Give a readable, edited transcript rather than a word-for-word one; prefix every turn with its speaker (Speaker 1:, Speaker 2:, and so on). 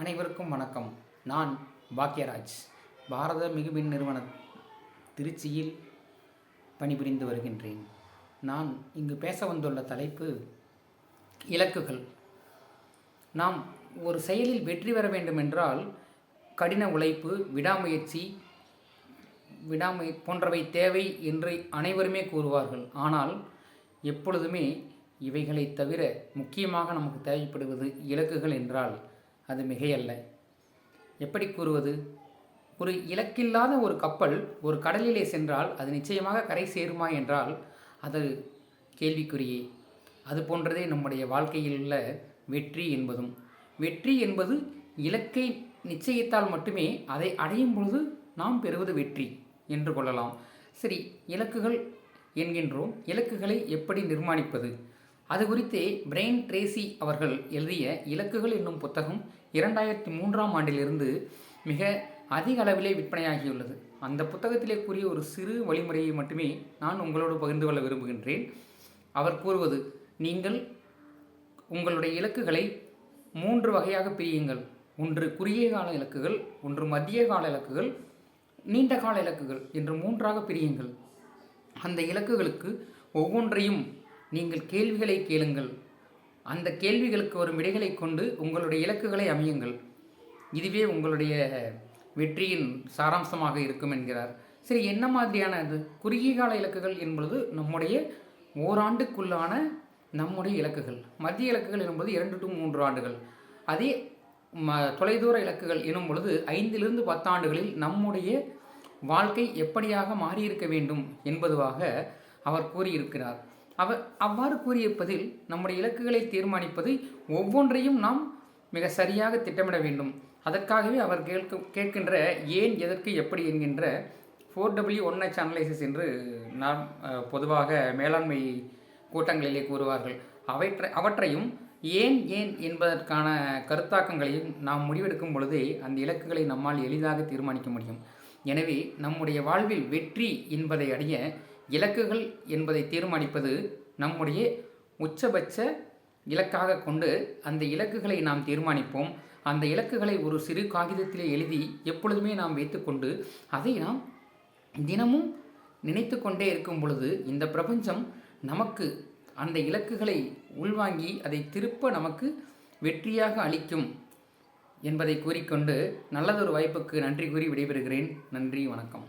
Speaker 1: அனைவருக்கும் வணக்கம். நான் பாக்யராஜ், பாரத மிகுமின் நிறுவன திருச்சியில் பணிபுரிந்து வருகின்றேன். நான் இங்கு பேச வந்துள்ள தலைப்பு இலக்குகள். நாம் ஒரு செயலில் வெற்றி பெற வேண்டுமென்றால் கடின உழைப்பு, விடாமுயற்சி போன்றவை தேவை என்று அனைவருமே கூறுவார்கள். ஆனால் எப்பொழுதுமே இவைகளை தவிர முக்கியமாக நமக்கு தேவைப்படுவது இலக்குகள் என்றால் அது மிகையல்ல. எப்படி கூறுவது? ஒரு இலக்கில்லாத ஒரு கப்பல் ஒரு கடலிலே சென்றால் அது நிச்சயமாக கரை சேருமா என்றால் அது கேள்விக்குறியே. அது போன்றதே நம்முடைய வாழ்க்கையில் உள்ள வெற்றி என்பதும். வெற்றி என்பது இலக்கை நிச்சயித்தால் மட்டுமே அதை அடையும் பொழுது நாம் பெறுவது வெற்றி என்று கொள்ளலாம். சரி, இலக்குகள் என்கின்றோம். இலக்குகளை எப்படி நிர்மாணிப்பது? அது குறித்தே பிரைன் ட்ரேசி அவர்கள் எழுதிய இலக்குகள் என்னும் புத்தகம் 2003ஆம் ஆண்டிலிருந்து மிக அதிக அளவிலே விற்பனையாகியுள்ளது. அந்த புத்தகத்திலே கூறிய ஒரு சிறு வழிமுறையை மட்டுமே நான் உங்களோடு பகிர்ந்து கொள்ள விரும்புகின்றேன். அவர் கூறுவது, நீங்கள் உங்களுடைய இலக்குகளை 3 வகையாக பிரியுங்கள். ஒன்று குறுகிய கால இலக்குகள், ஒன்று மத்திய கால இலக்குகள், நீண்ட கால இலக்குகள் என்று 3ஆக பிரியுங்கள். அந்த இலக்குகளுக்கு ஒவ்வொன்றையும் நீங்கள் கேள்விகளை கேளுங்கள். அந்த கேள்விகளுக்கு வரும் விடைகளை கொண்டு உங்களுடைய இலக்குகளை அமையுங்கள். இதுவே உங்களுடைய வெற்றியின் சாராம்சமாக இருக்கும் என்கிறார். சரி, என்ன மாதிரியான அது குறுகிய கால இலக்குகள் என்பது நம்முடைய ஓராண்டுக்குள்ளான நம்முடைய இலக்குகள். மத்திய இலக்குகள் என்பது 2 to 3 ஆண்டுகள். அதே தொலைதூர இலக்குகள் எனும் பொழுது 5 to 10 ஆண்டுகளில் நம்முடைய வாழ்க்கை எப்படியாக மாறியிருக்க வேண்டும் என்பதுவாக அவர் கூறியிருக்கிறார். அவ்வாறு கூறியிருப்பதில் நம்முடைய இலக்குகளை தீர்மானிப்பது ஒவ்வொன்றையும் நாம் மிக சரியாக திட்டமிட வேண்டும். அதற்காகவே அவர் கேட்கின்ற ஏன், எதற்கு, எப்படி என்கின்ற 4W1H அனலைசிஸ் என்று நாம் பொதுவாக மேலாண்மை கூட்டங்களிலே கூறுவார்கள். அவற்றையும் ஏன் என்பதற்கான கருத்தாக்கங்களையும் நாம் முடிவெடுக்கும் பொழுதே அந்த இலக்குகளை நம்மால் எளிதாக தீர்மானிக்க முடியும். எனவே நம்முடைய வாழ்வில் வெற்றி என்பதை அடைய இலக்குகள் என்பதை தீர்மானிப்பது நம்முடைய உச்சபட்ச இலக்காக கொண்டு அந்த இலக்குகளை நாம் தீர்மானிப்போம். அந்த இலக்குகளை ஒரு சிறு காகிதத்திலே எழுதி எப்பொழுதுமே நாம் வைத்துக்கொண்டு அதை நாம் தினமும் நினைத்து கொண்டே இருக்கும் பொழுது இந்த பிரபஞ்சம் நமக்கு அந்த இலக்குகளை உள்வாங்கி அதை திருப்ப நமக்கு வெற்றியாக அளிக்கும் என்பதை கூறிக்கொண்டு நல்லதொரு வாய்ப்புக்கு நன்றி கூறி விடைபெறுகிறேன். நன்றி, வணக்கம்.